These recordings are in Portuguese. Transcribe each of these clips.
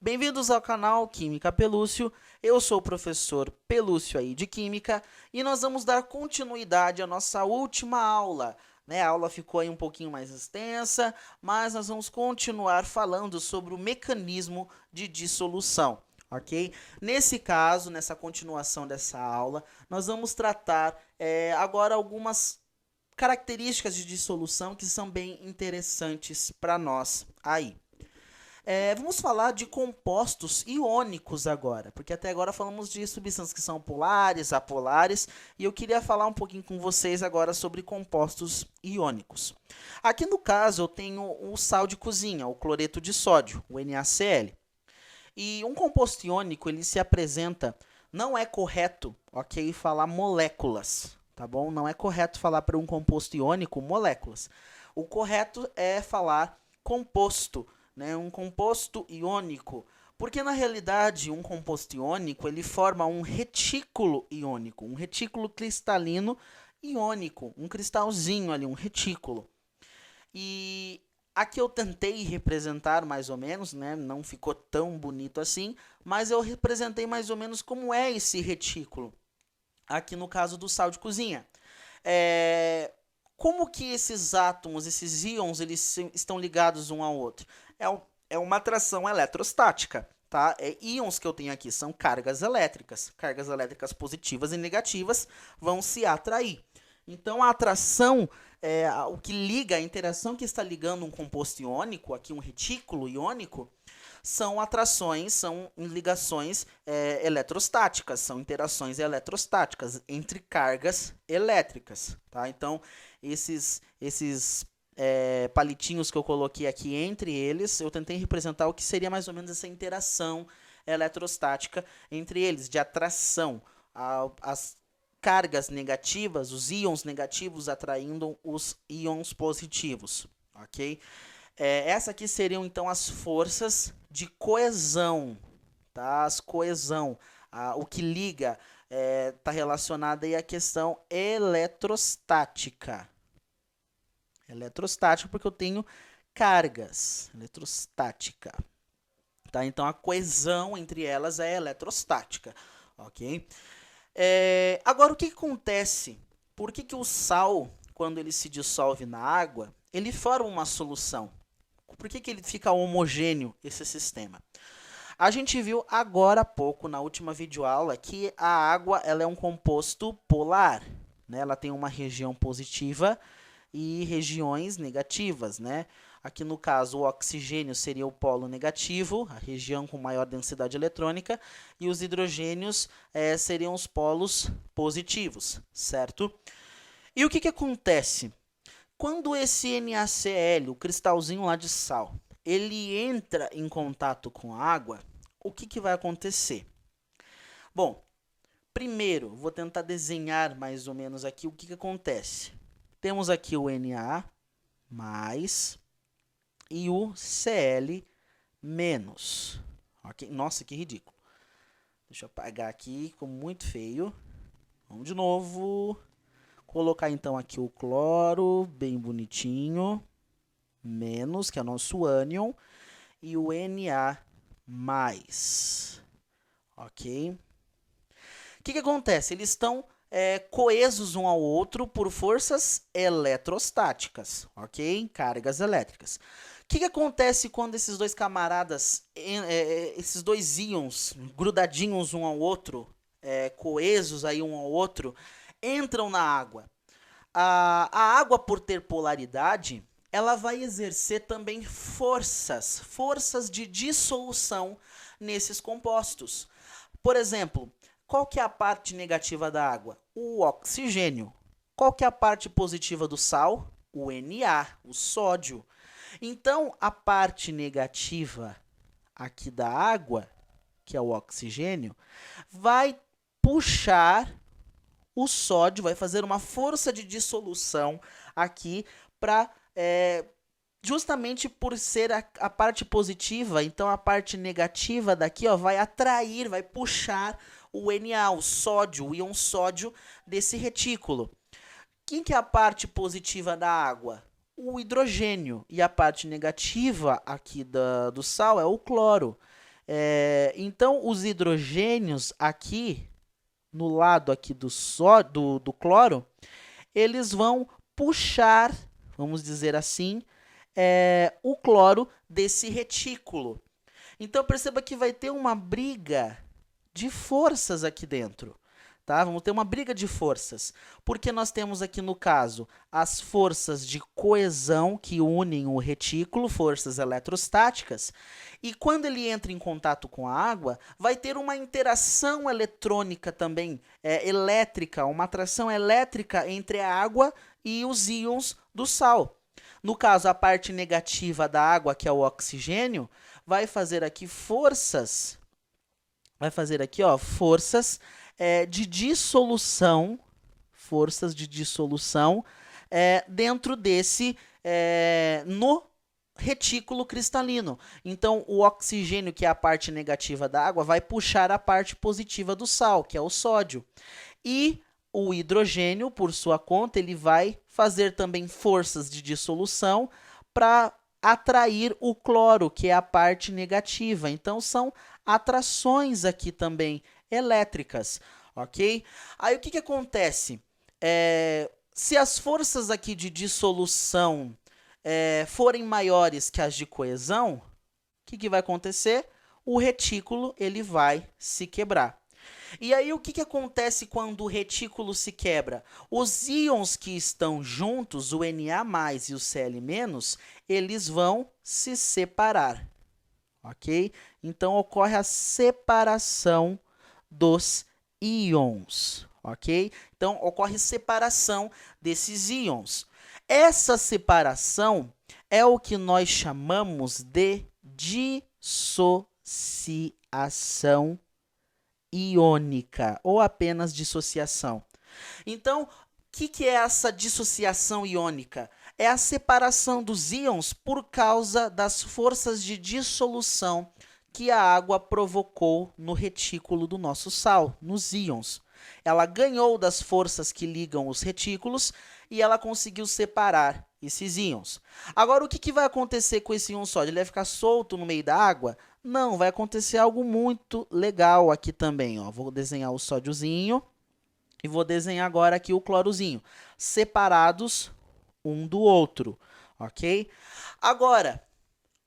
Bem-vindos ao canal Química Pelúcio. Eu sou o professor Pelúcio aí de Química e nós vamos dar continuidade à nossa última aula. A aula ficou aí um pouquinho mais extensa, mas nós vamos continuar falando sobre o mecanismo de dissolução, ok? Nesse caso, nessa continuação dessa aula, nós vamos tratar agora algumas características de dissolução que são bem interessantes para nós aí. Vamos falar de compostos iônicos agora, porque até agora falamos de substâncias que são polares, apolares, e eu queria falar um pouquinho com vocês agora sobre compostos iônicos. Aqui no caso eu tenho o sal de cozinha, o cloreto de sódio, o NaCl. E um composto iônico, ele se apresenta, não é correto, ok, falar moléculas, tá bom? Não é correto falar para um composto iônico moléculas. O correto é falar composto, né? Um composto iônico, porque na realidade um composto iônico ele forma um retículo iônico, um retículo cristalino iônico, um cristalzinho ali, um retículo. E aqui eu tentei representar mais ou menos, né? Não ficou tão bonito assim, mas eu representei mais ou menos como é esse retículo, aqui no caso do sal de cozinha. Como que esses átomos, esses íons, eles estão ligados um ao outro? É uma atração eletrostática, tá? Íons que eu tenho aqui são cargas elétricas. Cargas elétricas positivas e negativas vão se atrair. Então, a atração, o que liga, a interação que está ligando um composto iônico, aqui um retículo iônico, são atrações, são ligações eletrostáticas, são interações eletrostáticas entre cargas elétricas, tá? Então, esses palitinhos que eu coloquei aqui entre eles, eu tentei representar o que seria mais ou menos essa interação eletrostática entre eles, de atração. As cargas negativas, os íons negativos atraindo os íons positivos, ok? Essa aqui seriam então as forças de coesão, tá? As coesão, o que liga está relacionado aí à questão eletrostática. Eletrostática porque eu tenho cargas, eletrostática. Tá? Então a coesão entre elas é eletrostática, ok? Agora o que acontece? Por que o sal, quando ele se dissolve na água, ele forma uma solução? Por que ele fica homogêneo, esse sistema? A gente viu agora há pouco, na última videoaula, que a água ela é um composto polar. Né? Ela tem uma região positiva e regiões negativas. Né? Aqui no caso, o oxigênio seria o polo negativo, a região com maior densidade eletrônica, e os hidrogênios seriam os polos positivos, certo? E o que acontece? Quando esse NaCl, o cristalzinho lá de sal, ele entra em contato com a água, o que vai acontecer? Bom, primeiro, vou tentar desenhar mais ou menos aqui o que acontece. Temos aqui o Na+, e o Cl-. Okay? Nossa, que ridículo. Deixa eu apagar aqui, ficou muito feio. Vamos de novo. Colocar então aqui o cloro, bem bonitinho. Menos, que é o nosso ânion. E o Na+. Ok? O que acontece? Eles estão coesos um ao outro por forças eletrostáticas, ok? Cargas elétricas. O que acontece quando esses dois camaradas, esses dois íons grudadinhos um ao outro, coesos aí um ao outro, entram na água? A água, por ter polaridade, ela vai exercer também forças de dissolução nesses compostos. Por exemplo, qual que é a parte negativa da água? O oxigênio. Qual que é a parte positiva do sal? O Na, o sódio. Então, a parte negativa aqui da água, que é o oxigênio, vai puxar o sódio, vai fazer uma força de dissolução aqui para justamente por ser a parte positiva, então a parte negativa daqui vai atrair, vai puxar o Na, o sódio, o íon sódio desse retículo. Quem que é a parte positiva da água? O hidrogênio. E a parte negativa aqui do sal é o cloro. Então, os hidrogênios aqui, no lado aqui do cloro, eles vão puxar, vamos dizer assim, o cloro desse retículo. Então, perceba que vai ter uma briga de forças aqui dentro. Tá? Vamos ter uma briga de forças, porque nós temos aqui no caso as forças de coesão que unem o retículo, forças eletrostáticas, e quando ele entra em contato com a água, vai ter uma interação eletrônica também, elétrica, uma atração elétrica entre a água e os íons do sal. No caso, a parte negativa da água, que é o oxigênio, vai fazer aqui forças, forças de dissolução, dentro desse, no retículo cristalino. Então, o oxigênio, que é a parte negativa da água, vai puxar a parte positiva do sal, que é o sódio. E o hidrogênio, por sua conta, ele vai fazer também forças de dissolução para atrair o cloro, que é a parte negativa. Então, são atrações aqui também elétricas, ok? Aí, o que acontece? Se as forças aqui de dissolução forem maiores que as de coesão, o que vai acontecer? O retículo ele vai se quebrar. E aí, o que acontece quando o retículo se quebra? Os íons que estão juntos, o Na+ e o Cl-, eles vão se separar, ok? Então, ocorre a separação dos íons, ok? Então, ocorre separação desses íons. Essa separação é o que nós chamamos de dissociação iônica, ou apenas dissociação. Então, o que é essa dissociação iônica? É a separação dos íons por causa das forças de dissolução que a água provocou no retículo do nosso sal, nos íons. Ela ganhou das forças que ligam os retículos e ela conseguiu separar esses íons. Agora, o que vai acontecer com esse íon sódio? Ele vai ficar solto no meio da água? Não, vai acontecer algo muito legal aqui também. Ó. Vou desenhar o sódiozinho e vou desenhar agora aqui o clorozinho, separados um do outro, ok? Agora,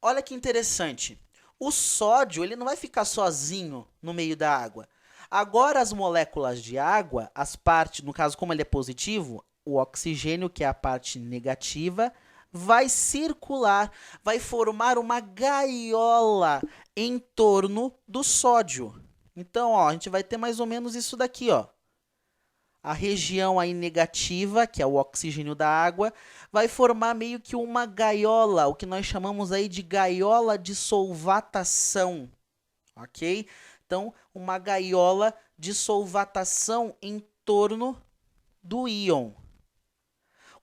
olha que interessante. O sódio ele não vai ficar sozinho no meio da água. Agora, as moléculas de água, as partes, no caso, como ele é positivo, o oxigênio, que é a parte negativa, vai circular, vai formar uma gaiola em torno do sódio. Então, ó, a gente vai ter mais ou menos isso daqui, ó. A região aí negativa, que é o oxigênio da água, vai formar meio que uma gaiola, o que nós chamamos aí de gaiola de solvatação, ok? Então, uma gaiola de solvatação em torno do íon.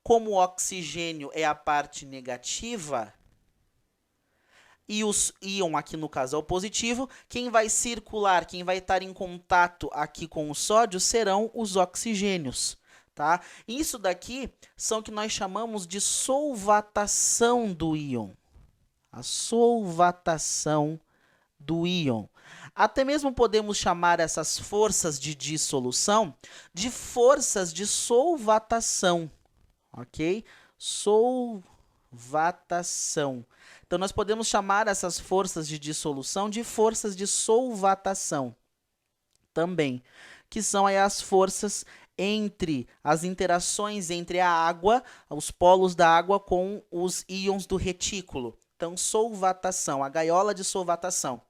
Como o oxigênio é a parte negativa, e o íon aqui no caso é o positivo, quem vai circular, quem vai estar em contato aqui com o sódio serão os oxigênios. Tá? Isso daqui são o que nós chamamos de solvatação do íon. A solvatação do íon. Até mesmo podemos chamar essas forças de dissolução de forças de solvatação. Ok? Solvatação. Então, nós podemos chamar essas forças de dissolução de forças de solvatação também, que são aí as forças entre as interações entre a água, os polos da água com os íons do retículo. Então, solvatação, a gaiola de solvatação.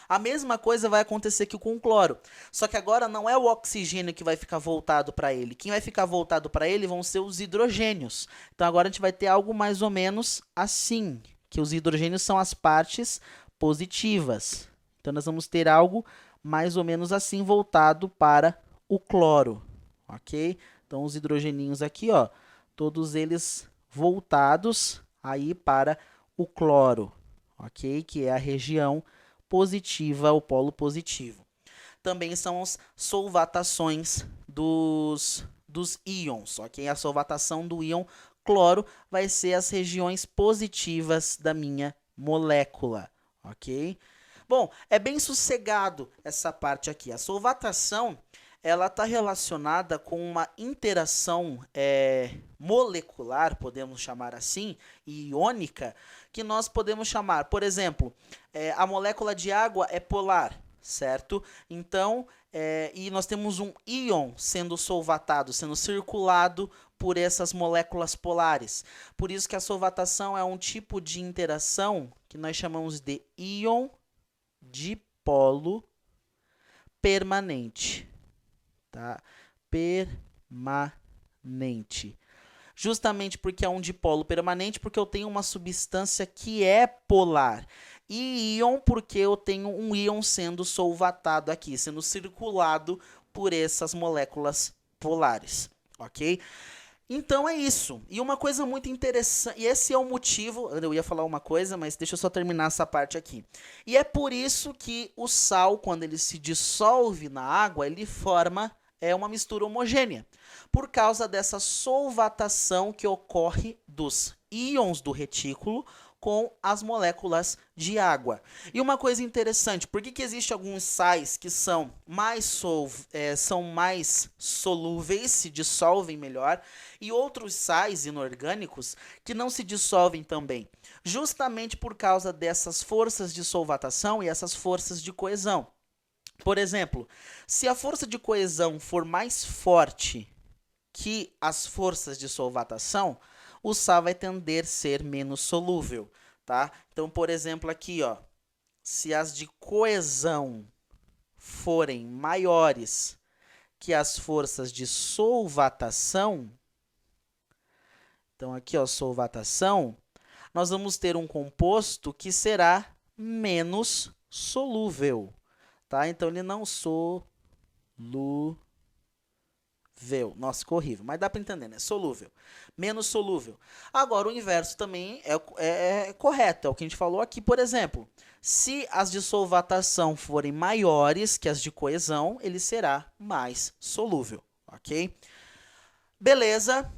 A mesma coisa vai acontecer aqui com o cloro. Só que agora não é o oxigênio que vai ficar voltado para ele. Quem vai ficar voltado para ele vão ser os hidrogênios. Então, agora a gente vai ter algo mais ou menos assim, que os hidrogênios são as partes positivas. Então, nós vamos ter algo mais ou menos assim voltado para o cloro, ok? Então, os hidrogeninhos aqui, ó, todos eles voltados aí para o cloro, ok? Que é a região positiva, o polo positivo. Também são as solvatações dos íons, ok? A solvatação do íon cloro vai ser as regiões positivas da minha molécula, ok? Bom, é bem sossegado essa parte aqui. A solvatação, ela está relacionada com uma interação molecular, podemos chamar assim, e iônica, que nós podemos chamar, por exemplo, a molécula de água é polar, certo? Então, e nós temos um íon sendo solvatado, sendo circulado por essas moléculas polares. Por isso que a solvatação é um tipo de interação que nós chamamos de íon dipolo permanente. Tá? Permanente. Justamente porque é um dipolo permanente, porque eu tenho uma substância que é polar. E íon, porque eu tenho um íon sendo solvatado aqui, sendo circulado por essas moléculas polares, ok? Então é isso. E uma coisa muito interessante, e esse é o motivo, eu ia falar uma coisa, mas deixa eu só terminar essa parte aqui. E é por isso que o sal, quando ele se dissolve na água, ele forma uma mistura homogênea, por causa dessa solvatação que ocorre dos íons do retículo com as moléculas de água. E uma coisa interessante, por que existem alguns sais que são mais solúveis, se dissolvem melhor, e outros sais inorgânicos que não se dissolvem também? Justamente por causa dessas forças de solvatação e essas forças de coesão. Por exemplo, se a força de coesão for mais forte que as forças de solvatação, o sal vai tender a ser menos solúvel, tá? Então, por exemplo, aqui, ó, se as de coesão forem maiores que as forças de solvatação, então aqui, ó, solvatação, nós vamos ter um composto que será menos solúvel, tá? Então, ele não solúvel. Nossa, ficou horrível, mas dá para entender, né? Solúvel. Menos solúvel. Agora, o inverso também é correto, é o que a gente falou aqui. Por exemplo, se as de solvatação forem maiores que as de coesão, ele será mais solúvel, ok? Beleza.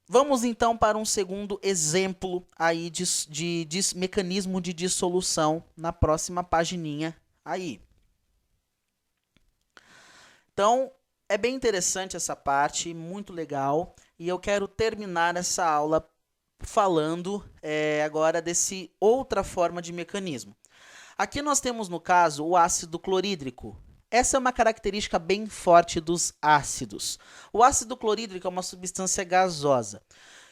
Vamos, então, para um segundo exemplo aí de mecanismo de dissolução na próxima pagininha aí. Então, é bem interessante essa parte, muito legal, e eu quero terminar essa aula falando agora desse outra forma de mecanismo. Aqui nós temos, no caso, o ácido clorídrico. Essa é uma característica bem forte dos ácidos. O ácido clorídrico é uma substância gasosa.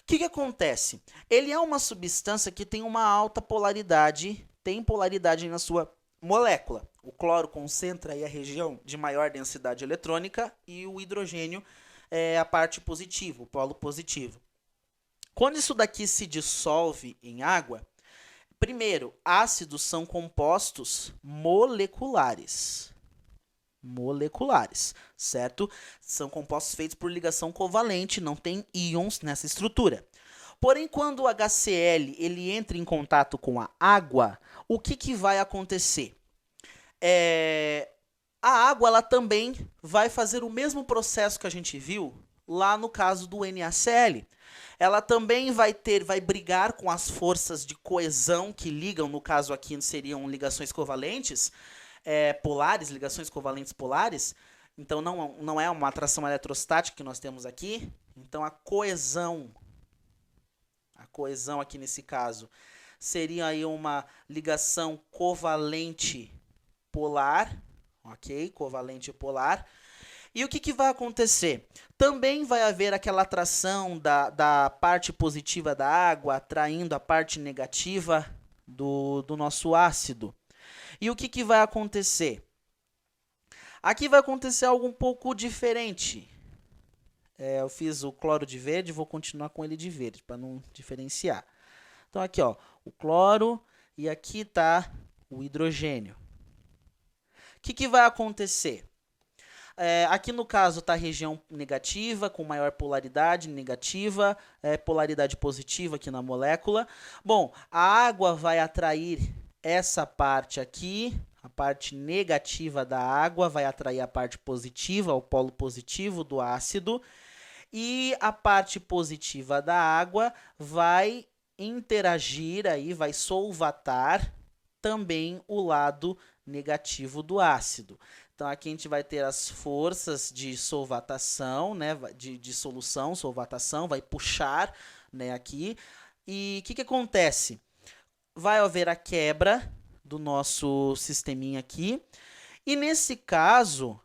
O que acontece? Ele é uma substância que tem uma alta polaridade, tem polaridade na sua molécula. O cloro concentra aí a região de maior densidade eletrônica e o hidrogênio é a parte positiva, o polo positivo. Quando isso daqui se dissolve em água, primeiro, ácidos são compostos moleculares. Moleculares, certo? São compostos feitos por ligação covalente, não tem íons nessa estrutura. Porém, quando o HCl ele entra em contato com a água, o que vai acontecer? A água ela também vai fazer o mesmo processo que a gente viu lá no caso do NaCl. Ela também vai brigar com as forças de coesão que ligam, no caso aqui seriam ligações covalentes polares, ligações covalentes polares. Então não é uma atração eletrostática que nós temos aqui. Então a coesão aqui nesse caso seria aí uma ligação covalente polar, ok? Covalente polar. E o que vai acontecer? Também vai haver aquela atração da parte positiva da água atraindo a parte negativa do nosso ácido. E o que vai acontecer? Aqui vai acontecer algo um pouco diferente. Eu fiz o cloro de verde, vou continuar com ele de verde, para não diferenciar. Então, aqui, ó, o cloro e aqui está o hidrogênio. O que vai acontecer? Aqui no caso está a região negativa, com maior polaridade negativa, polaridade positiva aqui na molécula. Bom, a água vai atrair essa parte aqui, a parte negativa da água vai atrair a parte positiva, o polo positivo do ácido, e a parte positiva da água vai interagir aí, vai solvatar também o lado negativo do ácido. Então, aqui a gente vai ter as forças de solvatação, né, de solução, solvatação, vai puxar, né, aqui. E o que acontece? Vai haver a quebra do nosso sisteminha aqui. E nesse caso,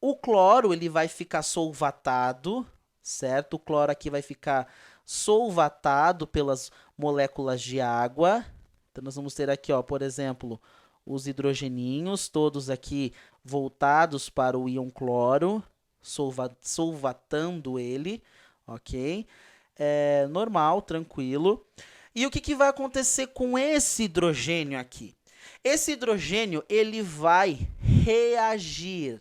o cloro ele vai ficar solvatado, certo? O cloro aqui vai ficar solvatado pelas moléculas de água. Então, nós vamos ter aqui, ó, por exemplo, os hidrogeninhos, todos aqui voltados para o íon cloro, solvatando ele, ok? Normal, tranquilo. E o que vai acontecer com esse hidrogênio aqui? Esse hidrogênio, ele vai reagir.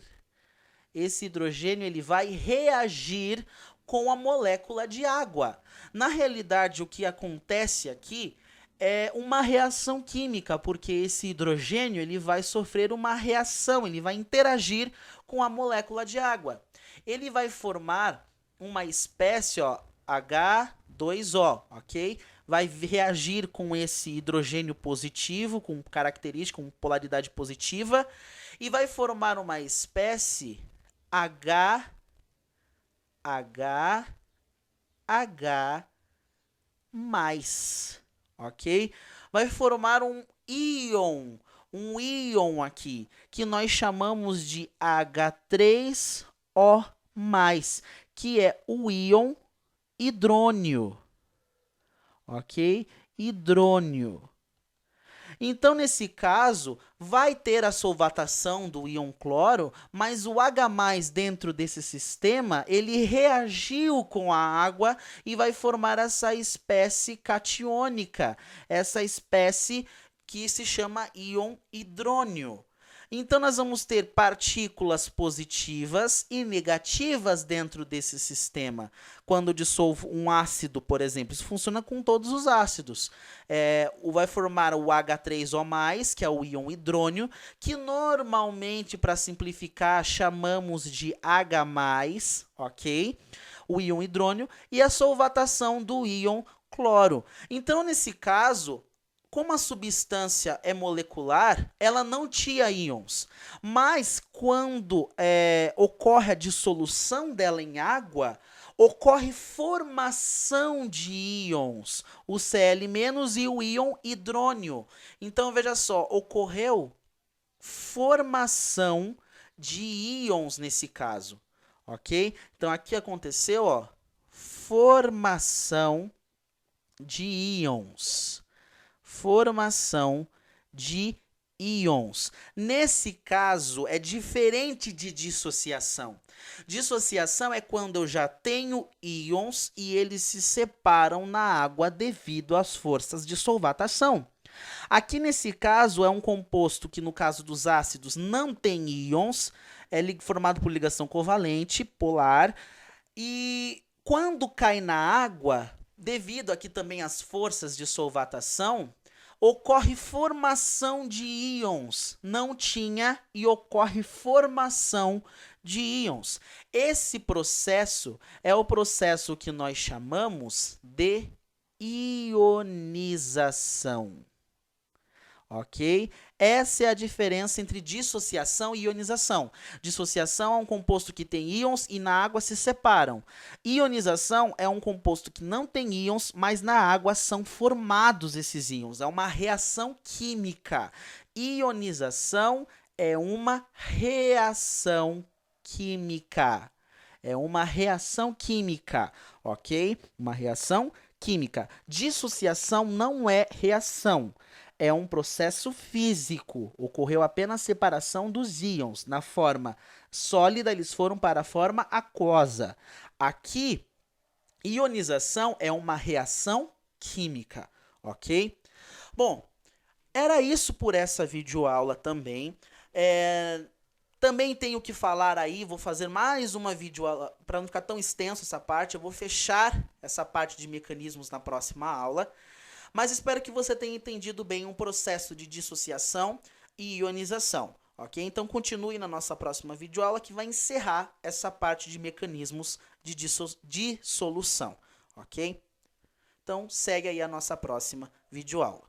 Esse hidrogênio, ele vai reagir com a molécula de água. Na realidade, o que acontece aqui é uma reação química, porque esse hidrogênio ele vai sofrer uma reação, ele vai interagir com a molécula de água. Ele vai formar uma espécie, ó, H2O, ok? Vai reagir com esse hidrogênio positivo, com característica, com polaridade positiva, e vai formar uma espécie H, ok? Vai formar um íon aqui, que nós chamamos de H3O+, que é o íon hidrônio, ok? Hidrônio. Então, nesse caso, vai ter a solvatação do íon cloro, mas o H+ dentro desse sistema, ele reagiu com a água e vai formar essa espécie catiônica, essa espécie que se chama íon hidrônio. Então, nós vamos ter partículas positivas e negativas dentro desse sistema. Quando eu dissolvo um ácido, por exemplo, isso funciona com todos os ácidos. Vai formar o H3O+, que é o íon hidrônio, que normalmente, para simplificar, chamamos de H+, ok? O íon hidrônio, e a solvatação do íon cloro. Então, nesse caso, como a substância é molecular, ela não tinha íons, mas quando ocorre a dissolução dela em água, ocorre formação de íons, o Cl- e o íon hidrônio. Então, veja só, ocorreu formação de íons nesse caso, ok? Então, aqui aconteceu, ó, formação de íons. Formação de íons. Nesse caso, é diferente de dissociação. Dissociação é quando eu já tenho íons e eles se separam na água devido às forças de solvatação. Aqui, nesse caso, é um composto que, no caso dos ácidos, não tem íons, é formado por ligação covalente, polar, e quando cai na água, devido aqui também às forças de solvatação, ocorre formação de íons. Não tinha e ocorre formação de íons. Esse processo é o processo que nós chamamos de ionização. Ok? Essa é a diferença entre dissociação e ionização. Dissociação é um composto que tem íons e na água se separam. Ionização é um composto que não tem íons, mas na água são formados esses íons. É uma reação química. Ionização é uma reação química. É uma reação química, ok? Uma reação química. Dissociação não é reação. É um processo físico. Ocorreu apenas separação dos íons. Na forma sólida, eles foram para a forma aquosa. Aqui, ionização é uma reação química, ok? Bom, era isso por essa videoaula também. Também tenho que falar aí, vou fazer mais uma videoaula, para não ficar tão extenso essa parte, eu vou fechar essa parte de mecanismos na próxima aula. Mas espero que você tenha entendido bem um processo de dissociação e ionização, ok? Então, continue na nossa próxima videoaula que vai encerrar essa parte de mecanismos de dissolução, ok? Então, segue aí a nossa próxima videoaula.